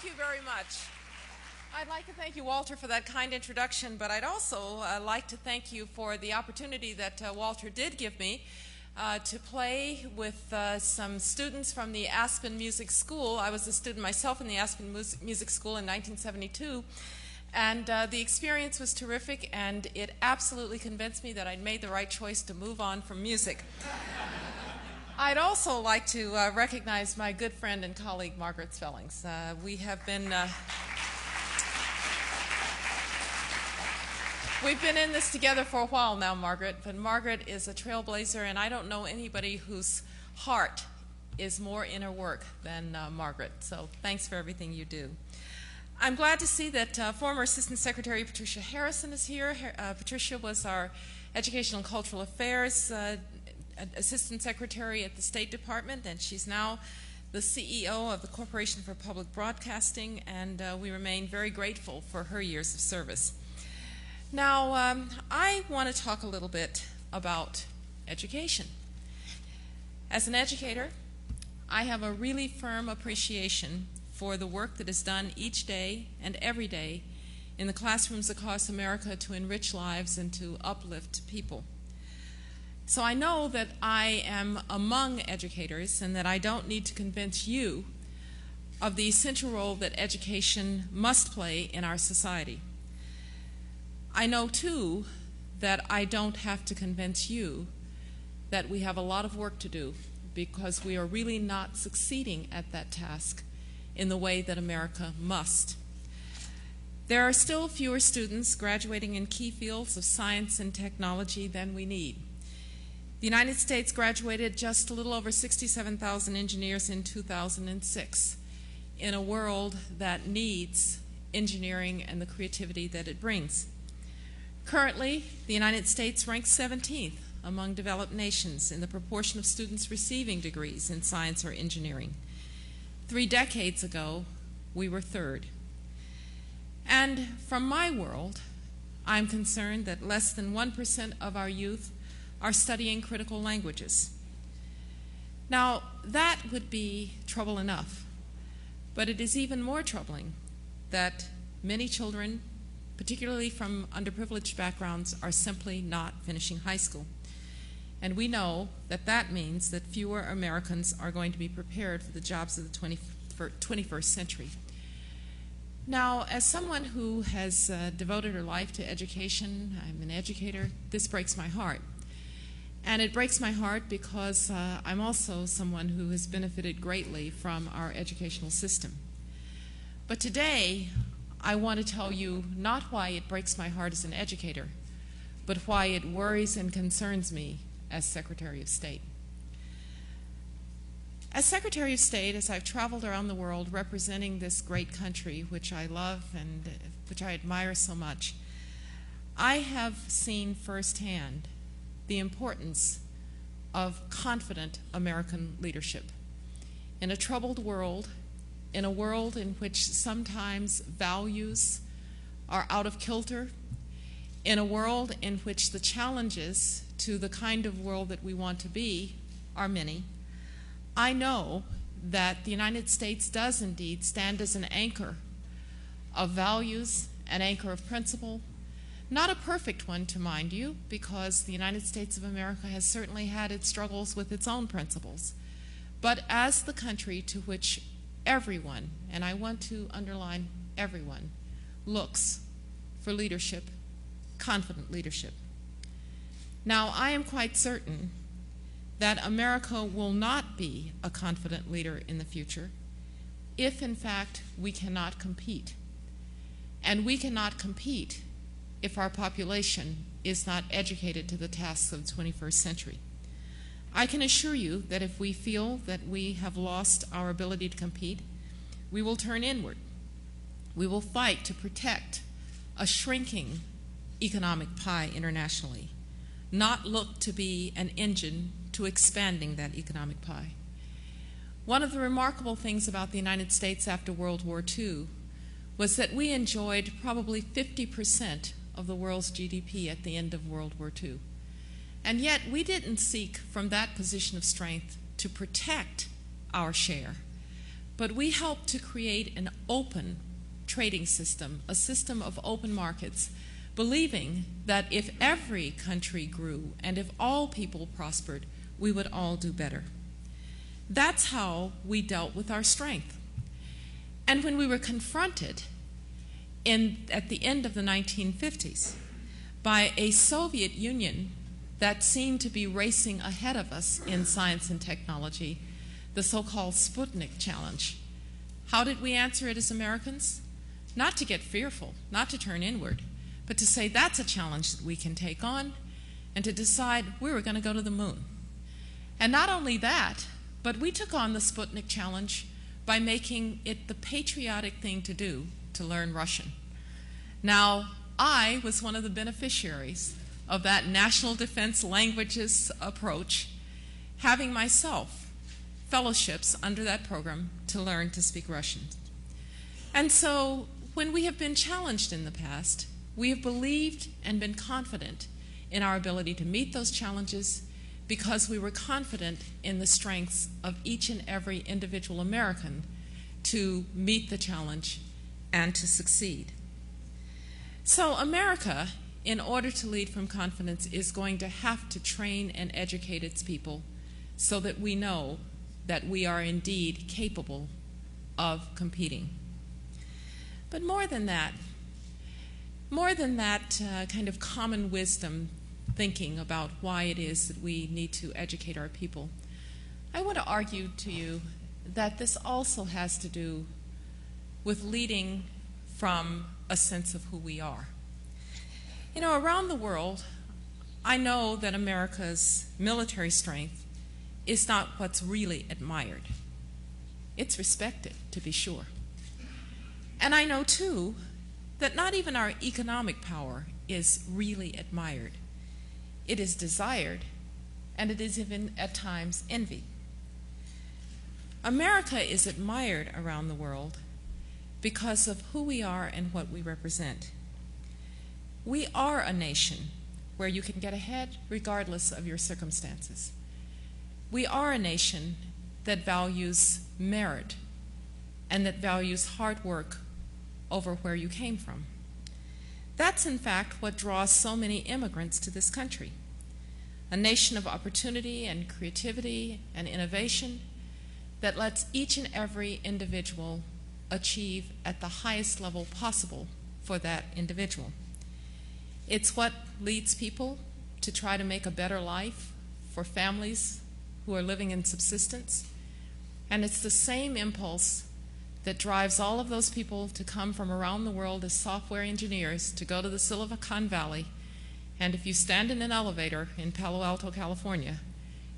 Thank you very much. I'd like to thank you, Walter, for that kind introduction, but I'd also like to thank you for the opportunity that Walter did give me to play with some students from the Aspen Music School. I was a student myself in the Aspen Music School in 1972, and the experience was terrific, and it absolutely convinced me that I'd made the right choice to move on from music. I'd also like to recognize my good friend and colleague, Margaret Spellings. We have been... We've been in this together for a while now, Margaret, but Margaret is a trailblazer, and I don't know anybody whose heart is more in her work than Margaret. So thanks for everything you do. I'm glad to see that former Assistant Secretary Patricia Harrison is here. Patricia was our Educational and Cultural Affairs Assistant Secretary at the State Department, and she's now the CEO of the Corporation for Public Broadcasting, and we remain very grateful for her years of service. Now, I want to talk a little bit about education. As an educator, I have a really firm appreciation for the work that is done each day and every day in the classrooms across America to enrich lives and to uplift people. So I know that I am among educators and that I don't need to convince you of the essential role that education must play in our society. I know, too, that I don't have to convince you that we have a lot of work to do because we are really not succeeding at that task in the way that America must. There are still fewer students graduating in key fields of science and technology than we need. The United States graduated just a little over 67,000 engineers in 2006 in a world that needs engineering and the creativity that it brings. Currently, the United States ranks 17th among developed nations in the proportion of students receiving degrees in science or engineering. 3 decades ago, we were third. And from my world, I'm concerned that less than 1% of our youth are studying critical languages. Now, that would be trouble enough, but it is even more troubling that many children, particularly from underprivileged backgrounds, are simply not finishing high school. And we know that that means that fewer Americans are going to be prepared for the jobs of the 21st century. Now, as someone who has devoted her life to education, I'm an educator, this breaks my heart. And it breaks my heart because I'm also someone who has benefited greatly from our educational system. But today, I want to tell you not why it breaks my heart as an educator, but why it worries and concerns me as Secretary of State. As Secretary of State, as I've traveled around the world representing this great country, which I love and which I admire so much, I have seen firsthand the importance of confident American leadership. In a troubled world, in a world in which sometimes values are out of kilter, in a world in which the challenges to the kind of world that we want to be are many, I know that the United States does indeed stand as an anchor of values, an anchor of principle, not a perfect one, to mind you, because the United States of America has certainly had its struggles with its own principles, but as the country to which everyone, and I want to underline everyone, looks for leadership, confident leadership. Now, I am quite certain that America will not be a confident leader in the future if, in fact, we cannot compete. And we cannot compete if our population is not educated to the tasks of the 21st century. I can assure you that if we feel that we have lost our ability to compete, we will turn inward. We will fight to protect a shrinking economic pie internationally, not look to be an engine to expanding that economic pie. One of the remarkable things about the United States after World War II was that we enjoyed probably 50% of the world's GDP at the end of World War II. And yet we didn't seek from that position of strength to protect our share, but we helped to create an open trading system, a system of open markets, believing that if every country grew and if all people prospered, we would all do better. That's how we dealt with our strength. And when we were confronted at the end of the 1950s by a Soviet Union that seemed to be racing ahead of us in science and technology, the so-called Sputnik challenge, how did we answer it as Americans? Not to get fearful, not to turn inward, but to say that's a challenge that we can take on, and to decide we were going to go to the moon. And not only that, but we took on the Sputnik challenge by making it the patriotic thing to do to learn Russian. Now, I was one of the beneficiaries of that national defense languages approach, having myself fellowships under that program to learn to speak Russian. And so when we have been challenged in the past, we have believed and been confident in our ability to meet those challenges because we were confident in the strengths of each and every individual American to meet the challenge and to succeed. So America, in order to lead from confidence, is going to have to train and educate its people so that we know that we are indeed capable of competing. But more than that kind of common wisdom thinking about why it is that we need to educate our people, I want to argue to you that this also has to do with leading from a sense of who we are. You know, around the world, I know that America's military strength is not what's really admired. It's respected, to be sure. And I know, too, that not even our economic power is really admired. It is desired, and it is even at times envied. America is admired around the world because of who we are and what we represent. We are a nation where you can get ahead regardless of your circumstances. We are a nation that values merit and that values hard work over where you came from. That's, in fact, what draws so many immigrants to this country. A nation of opportunity and creativity and innovation that lets each and every individual achieve at the highest level possible for that individual. It's what leads people to try to make a better life for families who are living in subsistence. And it's the same impulse that drives all of those people to come from around the world as software engineers to go to the Silicon Valley. And if you stand in an elevator in Palo Alto, California,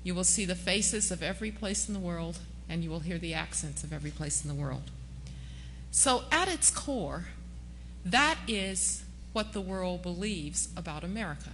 you will see the faces of every place in the world, and you will hear the accents of every place in the world. So at its core, that is what the world believes about America,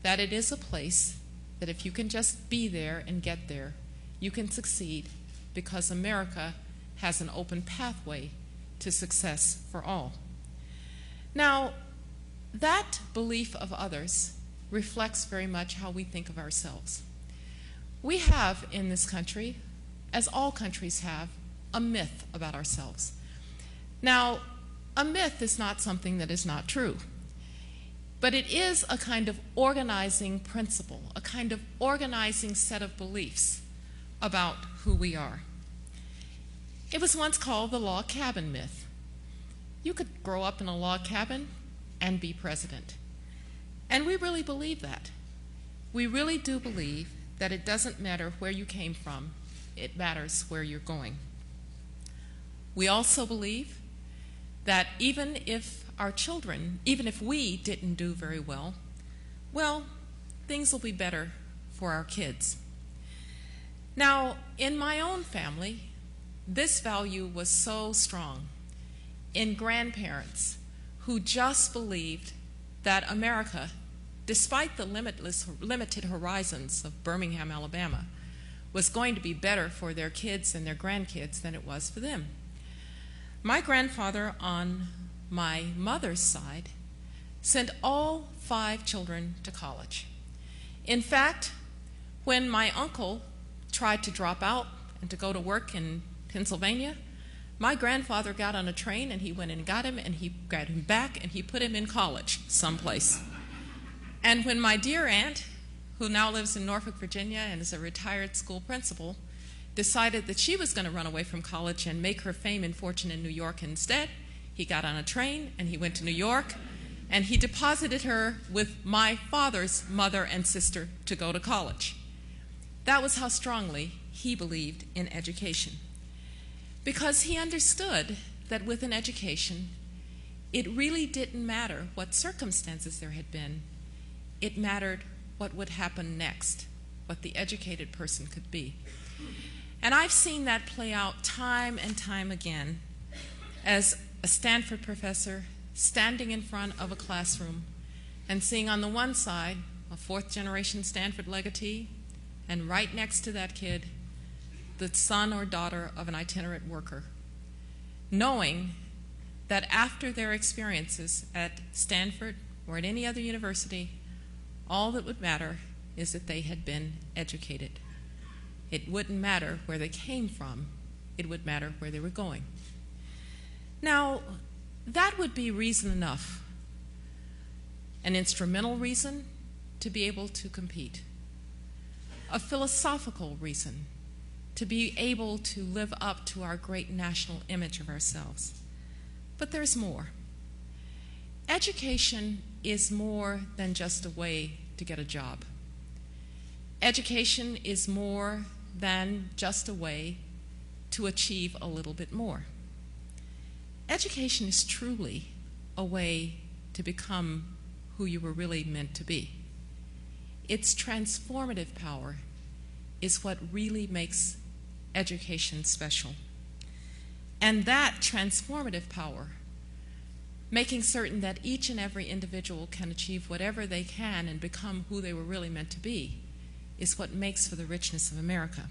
that it is a place that if you can just be there and get there, you can succeed because America has an open pathway to success for all. Now, that belief of others reflects very much how we think of ourselves. We have in this country, as all countries have, a myth about ourselves. Now, a myth is not something that is not true, but it is a kind of organizing principle, a kind of organizing set of beliefs about who we are. It was once called the log cabin myth. You could grow up in a log cabin and be president. And we really believe that. We really do believe that it doesn't matter where you came from, it matters where you're going. We also believe that even if our children, even if we didn't do very well, things will be better for our kids. Now, in my own family, this value was so strong in grandparents who just believed that America, despite the limited horizons of Birmingham, Alabama, was going to be better for their kids and their grandkids than it was for them. My grandfather on my mother's side sent all 5 children to college. In fact, when my uncle tried to drop out and to go to work in Pennsylvania. My grandfather got on a train and he went and got him and he got him back and he put him in college someplace. And when my dear aunt, who now lives in Norfolk, Virginia and is a retired school principal, decided that she was going to run away from college and make her fame and fortune in New York instead, he got on a train and he went to New York and he deposited her with my father's mother and sister to go to college. That was how strongly he believed in education. Because he understood that with an education, it really didn't matter what circumstances there had been. It mattered what would happen next, what the educated person could be. And I've seen that play out time and time again as a Stanford professor standing in front of a classroom and seeing on the one side a fourth-generation Stanford legatee, and right next to that kid, the son or daughter of an itinerant worker, knowing that after their experiences at Stanford or at any other university, all that would matter is that they had been educated. It wouldn't matter where they came from, it would matter where they were going. Now, that would be reason enough, an instrumental reason to be able to compete, a philosophical reason to be able to live up to our great national image of ourselves. But there's more. Education is more than just a way to get a job. Education is more than just a way to achieve a little bit more. Education is truly a way to become who you were really meant to be. Its transformative power is what really makes education special. And that transformative power, making certain that each and every individual can achieve whatever they can and become who they were really meant to be, is what makes for the richness of America.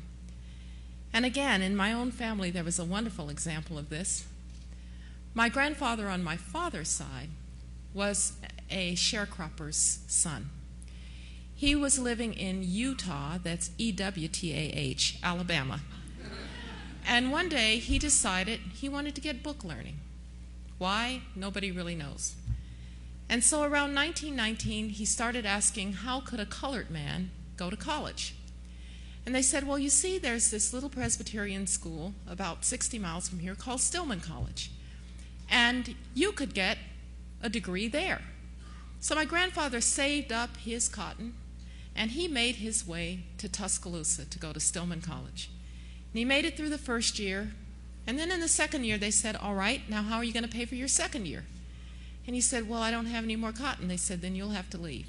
And again, in my own family, there was a wonderful example of this. My grandfather on my father's side was a sharecropper's son. He was living in Utah, that's E-W-T-A-H, Alabama. And one day he decided he wanted to get book learning. Why? Nobody really knows. And so around 1919, he started asking, how could a colored man go to college? And they said, well, you see, there's this little Presbyterian school about 60 miles from here called Stillman College. And you could get a degree there. So my grandfather saved up his cotton, and he made his way to Tuscaloosa to go to Stillman College. And he made it through the first year, and then in the second year they said, all right, now how are you going to pay for your second year? And he said, well, I don't have any more cotton. They said, then you'll have to leave.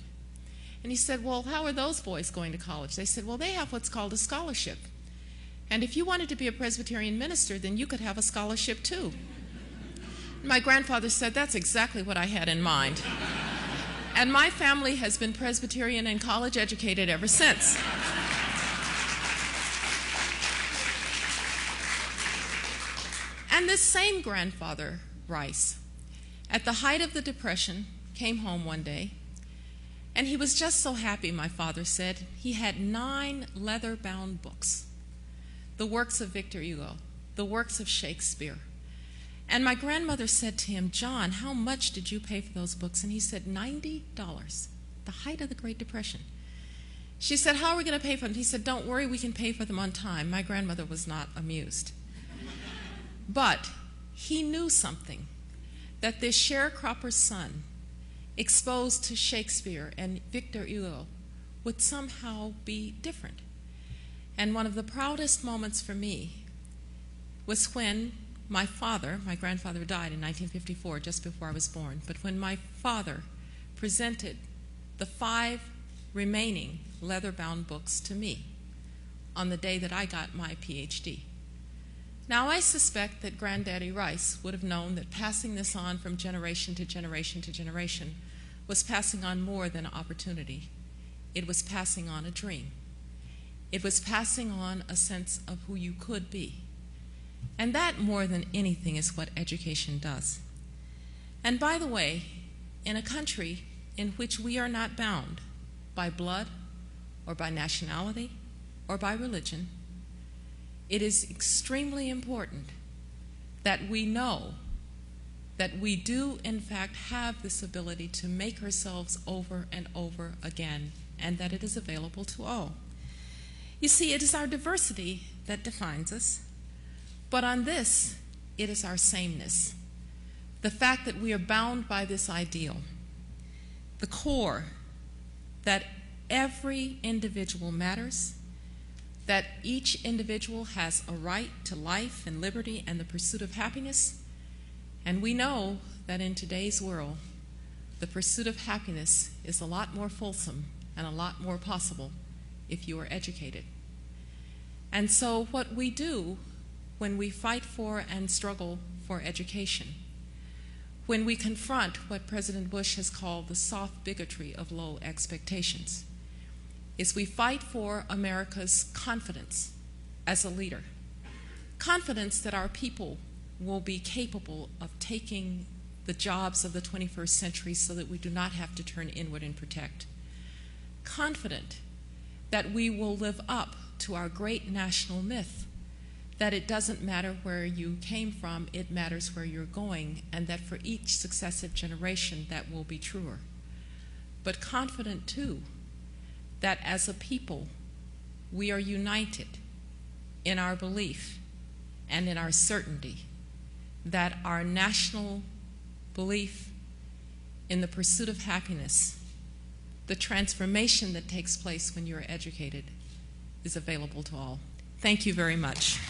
And he said, well, how are those boys going to college? They said, well, they have what's called a scholarship. And if you wanted to be a Presbyterian minister, then you could have a scholarship too. My grandfather said, that's exactly what I had in mind. And my family has been Presbyterian and college educated ever since. And this same grandfather, Rice, at the height of the Depression, came home one day, and he was just so happy, my father said. He had 9 leather-bound books, the works of Victor Hugo, the works of Shakespeare. And my grandmother said to him, John, how much did you pay for those books? And he said, $90, the height of the Great Depression. She said, how are we going to pay for them? He said, don't worry, we can pay for them on time. My grandmother was not amused. But he knew something, that this sharecropper's son, exposed to Shakespeare and Victor Hugo, would somehow be different. And one of the proudest moments for me was when my grandfather died in 1954, just before I was born, but when my father presented the 5 remaining leather-bound books to me on the day that I got my PhD. Now, I suspect that Granddaddy Rice would have known that passing this on from generation to generation to generation was passing on more than opportunity. It was passing on a dream. It was passing on a sense of who you could be. And that, more than anything, is what education does. And by the way, in a country in which we are not bound by blood or by nationality or by religion, it is extremely important that we know that we do, in fact, have this ability to make ourselves over and over again, and that it is available to all. You see, it is our diversity that defines us, but on this, it is our sameness. The fact that we are bound by this ideal, the core that every individual matters, that each individual has a right to life and liberty and the pursuit of happiness. And we know that in today's world, the pursuit of happiness is a lot more fulsome and a lot more possible if you are educated. And so what we do when we fight for and struggle for education, when we confront what President Bush has called the soft bigotry of low expectations, is we fight for America's confidence as a leader, confidence that our people will be capable of taking the jobs of the 21st century so that we do not have to turn inward and protect, confident that we will live up to our great national myth that it doesn't matter where you came from, it matters where you're going, and that for each successive generation that will be truer. But confident, too, that as a people we are united in our belief and in our certainty that our national belief in the pursuit of happiness, the transformation that takes place when you're educated, is available to all. Thank you very much.